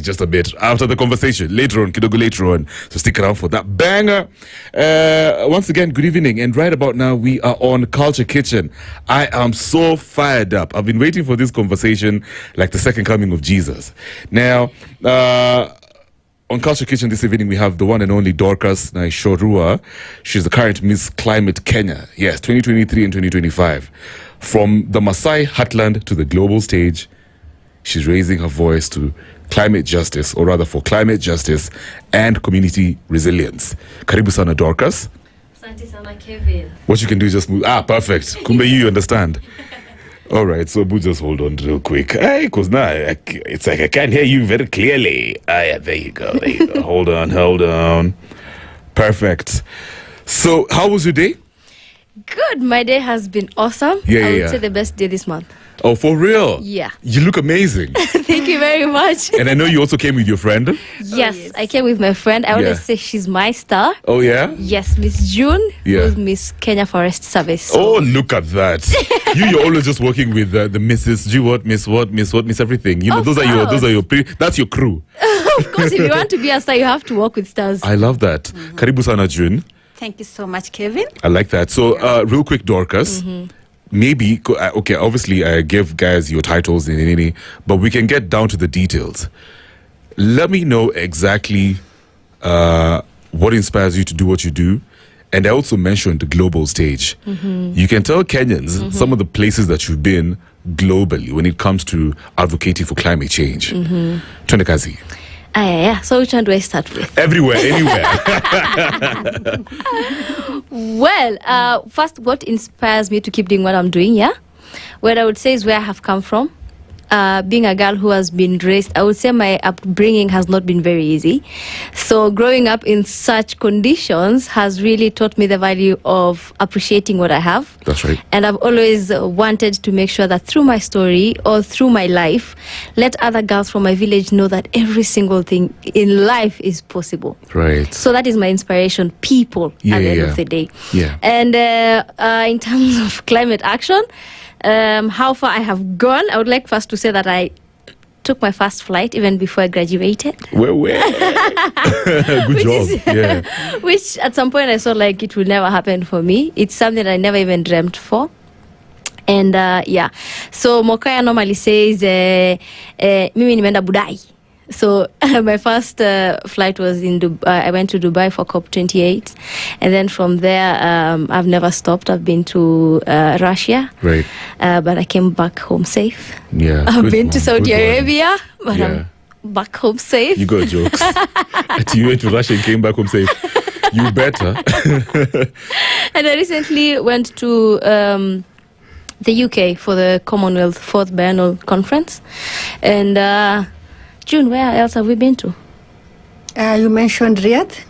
just a bit after the conversation. Later on, kidogo later on. So stick around for that banger. Once again, good evening. And right about now, we are on Culture Kitchen. I am so fired up. I've been waiting for this conversation like the second coming of Jesus. Now, on Culture Kitchen this evening, we have the one and only Dorcus Naishorua. She's the current Miss Climate Kenya. Yes, 2023 and 2025. From the Maasai heartland to the global stage, she's raising her voice to climate justice, or rather for climate justice and community resilience. Karibu sana, Dorcas. Asante sana, Kevin. What you can do is just move. Perfect. Kumbe, you understand. All right, so Boo, just hold on real quick. Because now it's like I can't hear you very clearly. Yeah, there you go. Hold on. Perfect. So, how was your day? Good. My day has been awesome. I would say the best day this month. Oh, for real? Yeah. You look amazing. Thank you very much. And I know you also came with your friend. Yes, I came with my friend. I always say she's my star. Oh, yeah? Yes, Miss June, who's Miss Kenya Forest Service. So. Oh, look at that. You're always just working with the Mrs. G what, Miss everything. You know, those are your that's your crew. Of course, if you want to be a star, you have to work with stars. I love that. Karibu sana, June. Thank you so much, Kevin. I like that. So, real quick, Dorcas. Maybe, okay, obviously I give guys your titles, but we can get down to the details. Let me know exactly what inspires you to do what you do. And I also mentioned the global stage. You can tell Kenyans some of the places that you've been globally when it comes to advocating for climate change. Twende kazi. Yeah. So which one do I start with? Everywhere, anywhere. Well, first, what inspires me to keep doing what I'm doing, what I would say is where I have come from. Being a girl who has been raised, I would say my upbringing has not been very easy. So growing up in such conditions has really taught me the value of appreciating what I have. That's right. And I've always wanted to make sure that through my story or through my life, let other girls from my village know that every single thing in life is possible. Right. So that is my inspiration, people, at the end of the day. Yeah. And in terms of climate action, how far I have gone, I would like first to say that I took my first flight even before I graduated. Where? Good job. Which at some point I saw like it will never happen for me. It's something I never even dreamt for. And so Mokaya normally says, Mimi nimeenda Budai. So my first flight was in Dubai. I went to Dubai for COP28, and then from there I've never stopped. I've been to Russia, right? But I came back home safe. Yeah, I've been to Saudi Arabia, but I'm back home safe. You got jokes. You went to Russia and came back home safe. You better. And I recently went to the UK for the Commonwealth 4th Biennial Conference, and. June, where else have we been to? You mentioned Riyadh.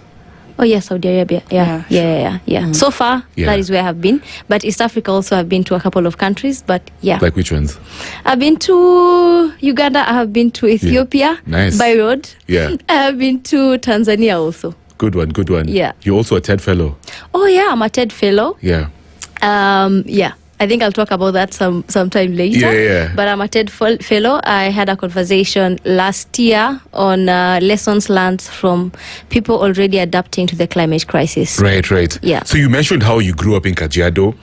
Oh, yes, Saudi Arabia. Yeah. So far, that is where I have been. But East Africa also have been to a couple of countries. But yeah. Like which ones? I've been to Uganda. I have been to Ethiopia. Nice. By road. Yeah. I have been to Tanzania also. Good one. Yeah. You're also a TED fellow. Oh, yeah, I'm a TED fellow. Yeah. I think I'll talk about that sometime later. Yeah. But I'm a TED fellow. I had a conversation last year on lessons learned from people already adapting to the climate crisis. Right. Yeah. So you mentioned how you grew up in Kajiado,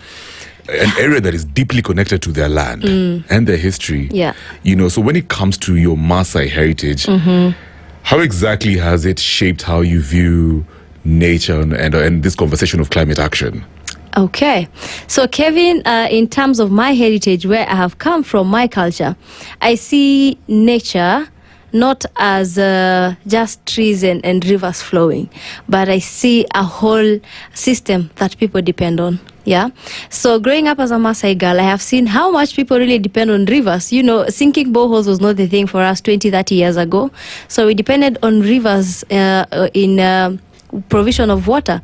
an area that is deeply connected to their land and their history. Yeah. You know, so when it comes to your Maasai heritage, how exactly has it shaped how you view nature and this conversation of climate action? Okay. So, Kevin, in terms of my heritage, where I have come from, my culture, I see nature not as just trees and rivers flowing, but I see a whole system that people depend on. Yeah. So growing up as a Maasai girl, I have seen how much people really depend on rivers. You know, sinking boreholes was not the thing for us 20, 30 years ago. So we depended on rivers in provision of water.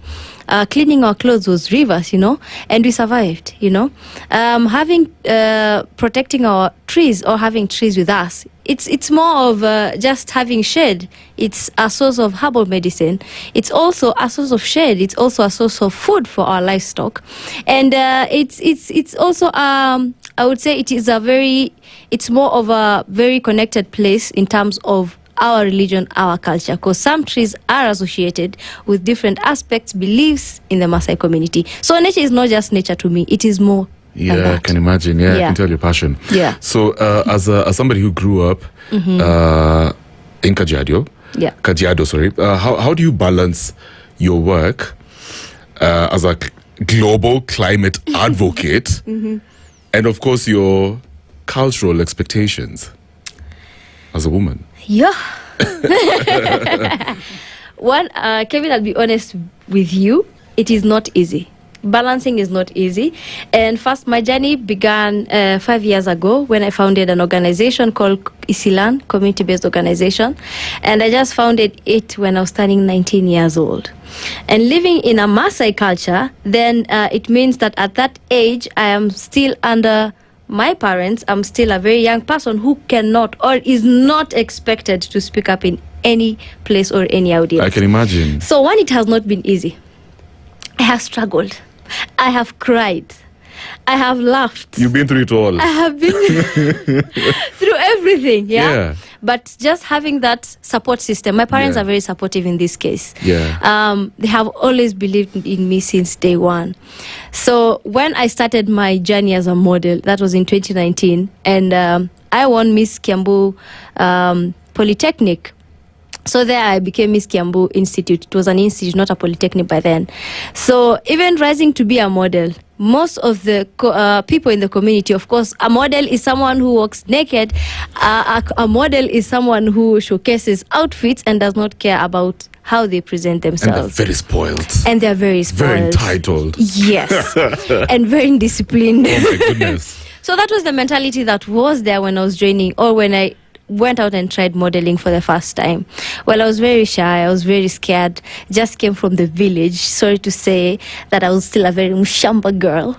Cleaning our clothes was rivers, and we survived, protecting our trees or having trees with us. It's more of just having shade. It's a source of herbal medicine. It's also a source of shade. It's also a source of food for our livestock. And it's also, I would say it's more of a very connected place in terms of our religion, our culture, because some trees are associated with different aspects, beliefs in the Maasai community. So nature is not just nature to me, it is more than Yeah, I that. can imagine. Yeah, I can tell your passion. Yeah. So, as somebody who grew up in Kajiado, sorry, how do you balance your work as a global climate advocate and, of course, your cultural expectations as a woman? Yeah. One, Kevin, I'll be honest with you, it is not easy. Balancing is not easy. And first, my journey began 5 years ago when I founded an organization called Isilan, community-based organization. And I just founded it when I was turning 19 years old. And living in a Maasai culture, then it means that at that age, I am still under my parents. I'm still a very young person who cannot or is not expected to speak up in any place or any audience. I can imagine. So one, it has not been easy. I have struggled. I have cried. I have laughed. You've been through it all. I have been through everything, yeah? But just having that support system, my parents are very supportive in this case. They have always believed in me since day one. So when I started my journey as a model, that was in 2019, and I won Miss Kiambu Polytechnic. So there I became Miss Kiambu Institute. It was an institute, not a polytechnic by then. So even rising to be a model, most of the people in the community, of course, a model is someone who walks naked. A model is someone who showcases outfits and does not care about how they present themselves. And they're very spoiled. And they're very spoiled. Very entitled. Yes. And very indisciplined. Oh my goodness. So that was the mentality that was there when I was joining, or when I went out and tried modeling for the first time. Well, I was very shy. I was very scared. Just came from the village. Sorry to say that I was still a very mushamba girl.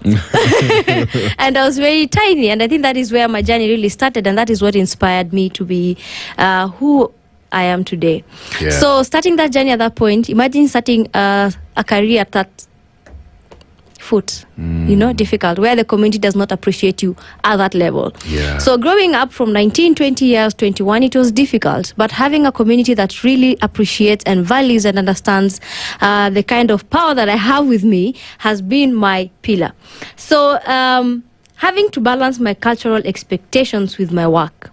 And I was very tiny. And I think that is where my journey really started. And that is what inspired me to be who I am today. Yeah. So starting that journey at that point, imagine starting a career at that foot, difficult, where the community does not appreciate you at that level. Yeah. So growing up from 19, 20 years, 21, it was difficult. But having a community that really appreciates and values and understands the kind of power that I have with me has been my pillar. So having to balance my cultural expectations with my work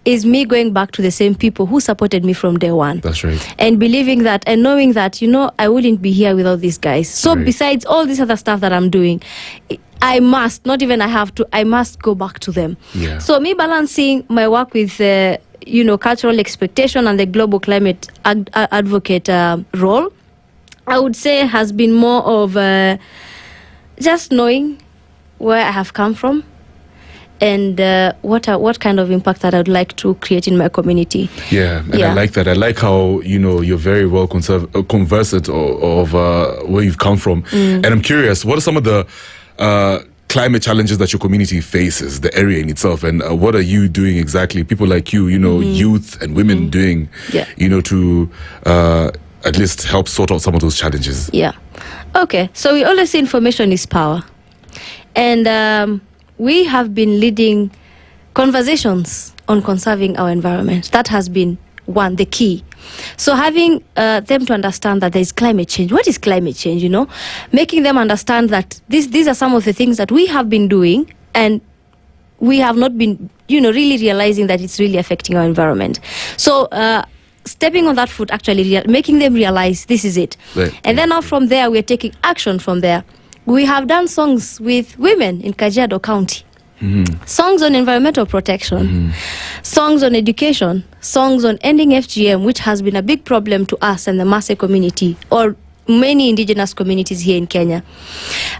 is me going back to the same people who supported me from day one. That's right. And believing that and knowing that, I wouldn't be here without these guys. So besides all this other stuff that I'm doing, I must go back to them. Yeah. So me balancing my work with, cultural expectation and the global climate advocate role, I would say has been more of just knowing where I have come from, and what kind of impact that I'd like to create in my community. Yeah, and I like that. I like how, you're very well conversant of where you've come from. And I'm curious, what are some of the climate challenges that your community faces, the area in itself, and what are you doing exactly? People like you, youth and women doing, to at least help sort out some of those challenges. Yeah. Okay, so we always say information is power. And we have been leading conversations on conserving our environment. That has been the key. So having them to understand that there is climate change. What is climate change, Making them understand that these are some of the things that we have been doing, and we have not been, really realizing that it's really affecting our environment. So stepping on that foot, actually making them realize this is it. Right. And then now from there, we're taking action from there. We have done songs with women in Kajiado County. Songs on environmental protection, songs on education, songs on ending FGM, which has been a big problem to us and the Maasai community, or many indigenous communities here in Kenya.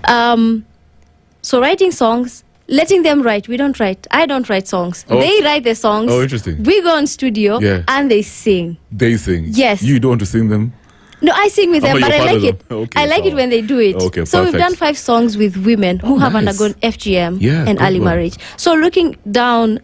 So writing songs, letting them write. We don't write. I don't write songs. Oh. They write the songs. Oh, interesting. We go in studio and they sing. They sing? Yes. You don't want to sing them? No, I sing with them, but I like it. Okay, I like it when they do it. Okay, so perfect. we've done 5 songs with women who have undergone FGM and early marriage. So looking down,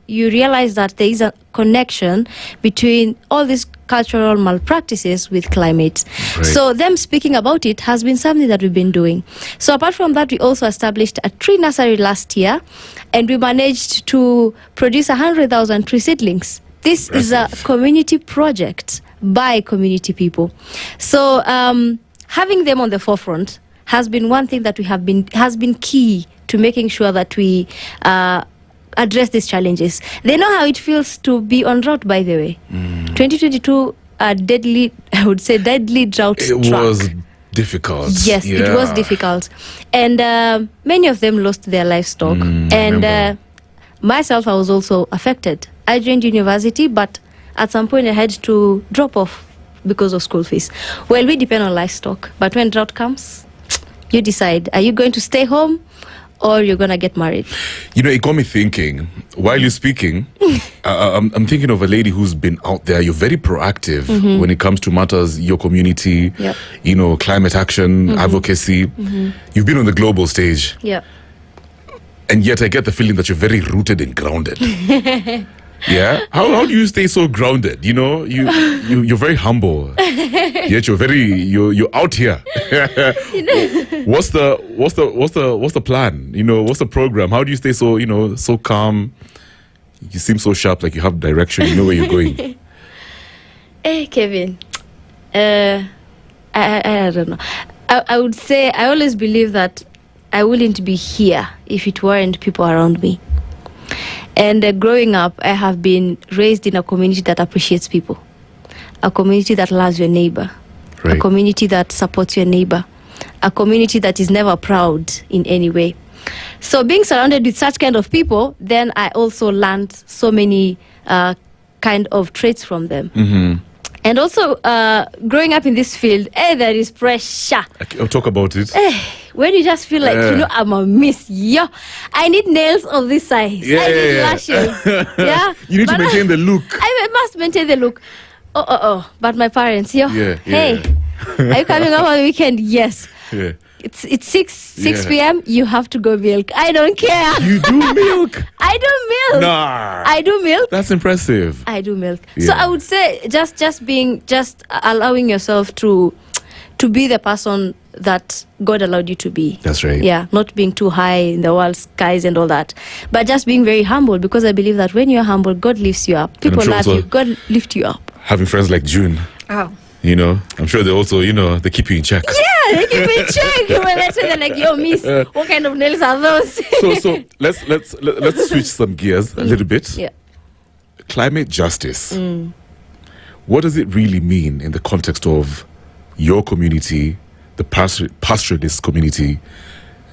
you realize that there is a connection between all these cultural malpractices with climate. Right. So them speaking about it has been something that we've been doing. So apart from that, we also established a tree nursery last year, and we managed to produce 100,000 tree seedlings This is a community project by community people. So having them on the forefront has been one thing that has been key to making sure that we address these challenges. They know how it feels to be on drought, by the way. 2022, deadly drought struck. It was difficult. Yes, it was difficult. And many of them lost their livestock. And myself, I was also affected. I joined university, but at some point I had to drop off because of school fees. Well, we depend on livestock, but when drought comes, you decide, are you going to stay home or you're going to get married? You know, it got me thinking, while you're speaking, I'm thinking of a lady who's been out there. You're very proactive when it comes to matters, your community, you know, climate action, advocacy. You've been on the global stage. Yeah. And yet I get the feeling that you're very rooted and grounded. Yeah? How do you stay so grounded? You know, you're very humble. Yet you're out here. What's the plan? You know, what's the program? How do you stay so, you know, so calm? You seem so sharp, like you have direction, you know where you're going. Hey, Kevin. I don't know. I would say I always believe that I wouldn't be here if it weren't people around me. And growing up, I have been raised in a community that appreciates people, a community that loves your neighbor, a community that supports your neighbor, a community that is never proud in any way. So being surrounded with such kind of people, then I also learned so many kind of traits from them. And also, growing up in this field, there is pressure. I'll talk about it. When you just feel like, you know, I'm a miss. Yeah, I need nails of this size. I need lashes. Yeah. You need to maintain the look. I must maintain the look. But my parents, hey, are you coming over on the weekend? Yes. Yeah. It's 6 p.m. You have to go milk. I don't care. You do milk? I do milk. Nah. I do milk. That's impressive. I do milk. So I would say just allowing yourself to be the person that God allowed you to be. That's right. Yeah, not being too high in the world skies and all that, but just being very humble, because I believe that when you're humble, God lifts you up. People love you. God lift you up. Having friends like June. Oh. You know, I'm sure they also, you know, they keep you in check. Yeah, they keep you in check. When they say, they're like, yo, miss, what kind of nails are those? So let's switch some gears a little bit. Yeah. Climate justice. What does it really mean in the context of your community, the pastoralist community,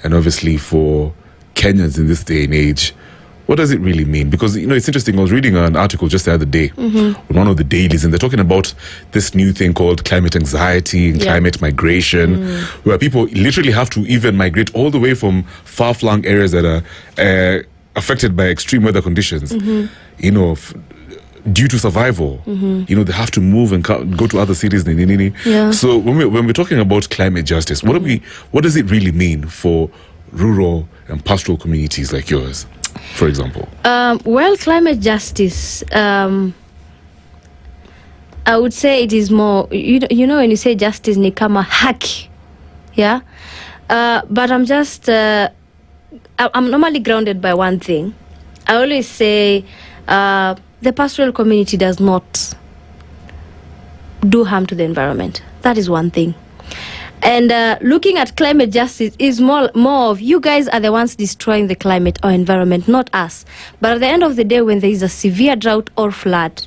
and obviously for Kenyans in this day and age? What does it really mean? Because, you know, it's interesting. I was reading an article just the other day on one of the dailies, and they're talking about this new thing called climate anxiety and climate migration, where people literally have to even migrate all the way from far-flung areas that are affected by extreme weather conditions, you know, due to survival. You know, they have to move and go to other cities. So when we're talking about climate justice, what does it really mean for rural and pastoral communities like yours, for example? Well, climate justice, I would say it is more, you know, when you say justice, ni kama haki, yeah? But I'm just, I'm normally grounded by one thing. I always say the pastoral community does not do harm to the environment. That is one thing. And looking at climate justice is more of, you guys are the ones destroying the climate or environment, not us. But at the end of the day, when there is a severe drought or flood,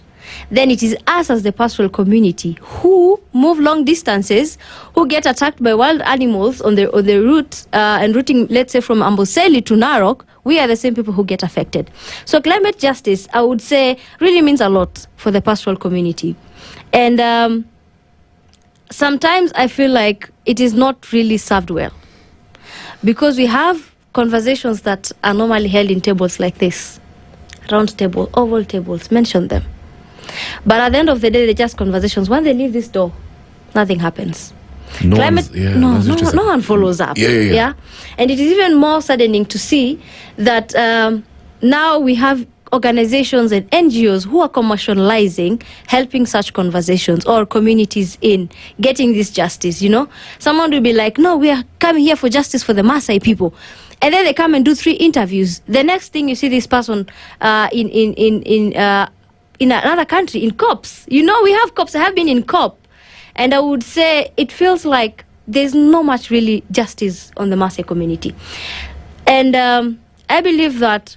then it is us as the pastoral community who move long distances, who get attacked by wild animals on the route and routing, let's say, from Amboseli to Narok. We are the same people who get affected. So climate justice, I would say, really means a lot for the pastoral community. And sometimes I feel like it is not really served well, because we have conversations that are normally held in tables like this, round table, oval tables, mention them. But at the end of the day, they're just conversations. When they leave this door, nothing happens. No one follows up. Yeah. And it is even more saddening to see that now we have organizations and NGOs who are commercializing, helping such conversations or communities in getting this justice, you know. Someone will be like, no, we are coming here for justice for the Maasai people. And then they come and do 3 interviews. The next thing you see this person in another country, in COPs. You know, we have COPs. I have been in COP. And I would say it feels like there's not much really justice on the Maasai community. And I believe that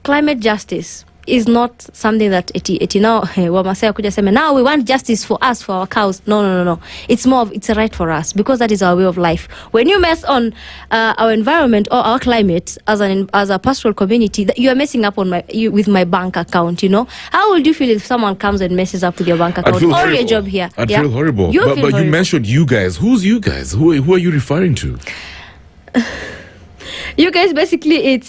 climate justice is not something that now we want justice for us, for our cows. No. It's more of, it's a right for us, because that is our way of life. When you mess on our environment or our climate as a pastoral community, you are messing up on with my bank account. You know, how would you feel if someone comes and messes up with your bank account or your job here? I'd feel horrible. But you mentioned you guys. Who's you guys? Who are you referring to? You guys, basically, it's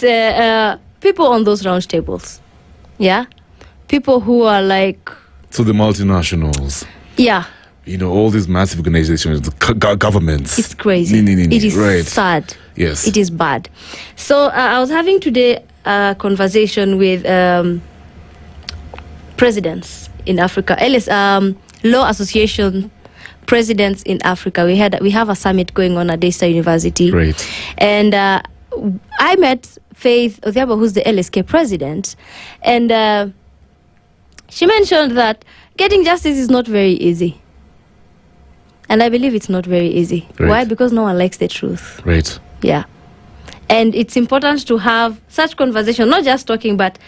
people on those round tables. Yeah, people who are like... So the multinationals. Yeah. You know, all these massive organizations, the governments. It's crazy. It is sad. Yes. It is bad. So I was having today a conversation with presidents in Africa. Law Association presidents in Africa. We have a summit going on at Daystar University. Great. And I met Faith Odhiambo, who's the LSK president, and she mentioned that getting justice is not very easy. And I believe it's not very easy. Right. Why? Because no one likes the truth. Right. Yeah. And it's important to have such conversation, not just talking, but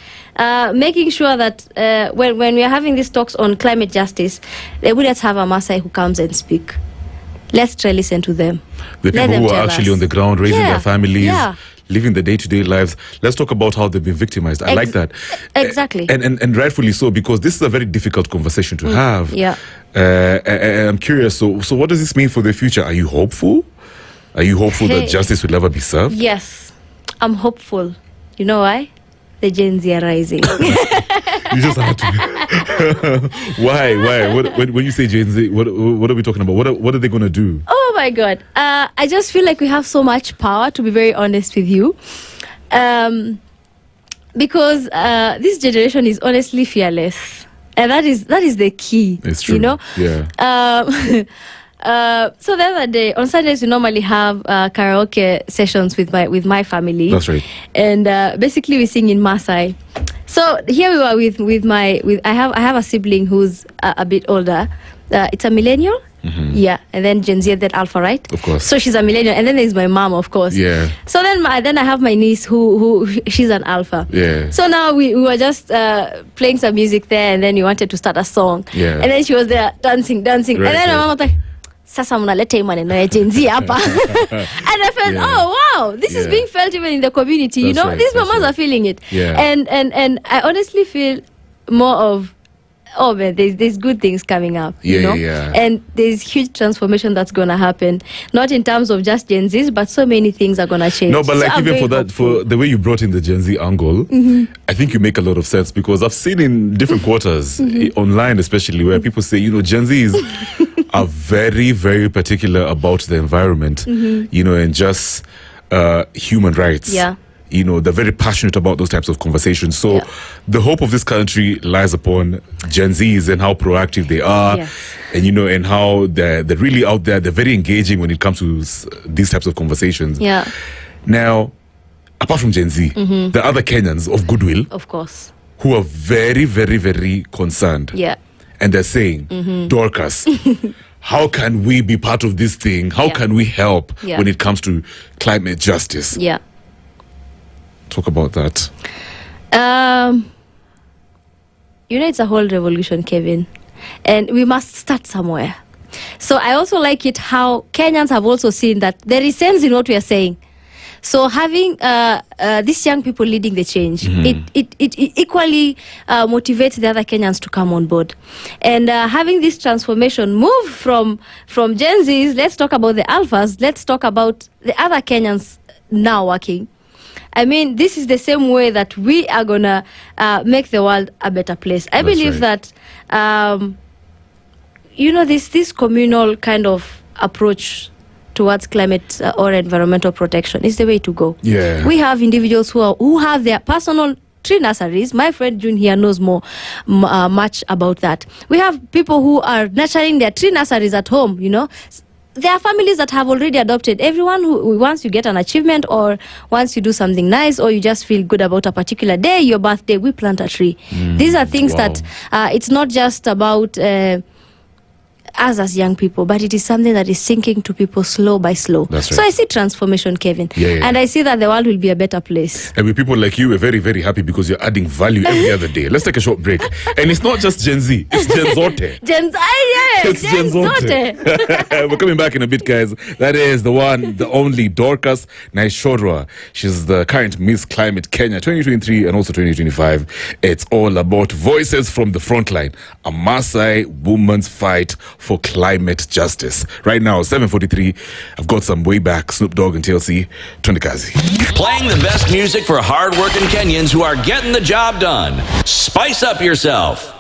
making sure that when we are having these talks on climate justice, let's have a Maasai who comes and speak. Let's try listen to them. The people who are actually on the ground, raising their families, living the day-to-day lives. Let's talk about how they've been victimized. I like that. Exactly. And rightfully so, because this is a very difficult conversation to have. Yeah. And I'm curious, so what does this mean for the future? Are you hopeful? Are you hopeful that justice will ever be served? Yes, I'm hopeful. You know why? The Gen Z are rising. You just have to. Why? When you say Gen Z, what are we talking about? What are they going to do? Oh my God. I just feel like we have so much power, to be very honest with you. Because this generation is honestly fearless. And that is the key. It's true. You know? Yeah. So the other day, on Sundays, we normally have karaoke sessions with my family. That's right. And basically we sing in Maasai. So here we were I have a sibling who's a bit older. It's a millennial. Mm-hmm. Yeah, and then Gen Z, then Alpha, right? Of course. So she's a millennial, and then there's my mom, of course. Yeah. So then I have my niece who she's an Alpha. Yeah. So now we were just playing some music there, and then we wanted to start a song. Yeah. And then she was there dancing, Right, and then my mom was like, "Sasa mnaleta maneno ya Gen Z hapa." And I felt, oh wow, this is being felt even in the community. You know, these mamas are feeling it. Yeah. And I honestly feel more of, oh man, there's good things coming up, you know? Yeah. And there's huge transformation that's going to happen, not in terms of just Gen Zs, but so many things are going to change. No, but like so even for that, hopeful. for the way you brought in the Gen Z angle, I think you make a lot of sense, because I've seen in different quarters, online especially, where people say, you know, Gen Zs are very, very particular about the environment, you know, and just human rights. Yeah. You know, they're very passionate about those types of conversations. So the hope of this country lies upon Gen Zs and how proactive they are. Yes. And, you know, and how they're really out there. They're very engaging when it comes to these types of conversations. Yeah. Now, apart from Gen Z, there are other Kenyans of goodwill Of course. who are very, very, very concerned. Yeah. And they're saying, Dorcas, how can we be part of this thing? How can we help when it comes to climate justice? Yeah. Talk about that. You know, it's a whole revolution, Kevin, and we must start somewhere. So I also like it how Kenyans have also seen that there is sense in what we are saying. So having these young people leading the change, it equally motivates the other Kenyans to come on board. And having this transformation move from Gen Zs, let's talk about the Alphas, let's talk about the other Kenyans now working. I mean, this is the same way that we are going to make the world a better place. I believe that, you know, this communal kind of approach towards climate or environmental protection is the way to go. Yeah. We have individuals who have their personal tree nurseries. My friend June here knows much about that. We have people who are nurturing their tree nurseries at home, you know. there are families that have already adopted. Everyone who, once you get an achievement or once you do something nice or you just feel good about a particular day, your birthday, we plant a tree. These are things that it's not just about us as young people, but it is something that is sinking to people slow by slow. That's right. So I see transformation, Kevin. And I see that the world will be a better place. And with people like you, we're very, very happy because you're adding value every other day. Let's take a short break. And it's not just Gen Z, it's Gen Zote. It's Gen Zote. We're coming back in a bit, guys. That is the one, the only Dorcus Naishorua. She's the current Miss Climate Kenya 2023 and also 2025. It's all about voices from the frontline. A Maasai woman's fight for climate justice. Right now, 7:43. I've got some way back Snoop Dogg and TLC. Twende kazi. Playing the best music for hard-working Kenyans who are getting the job done. Spice up yourself.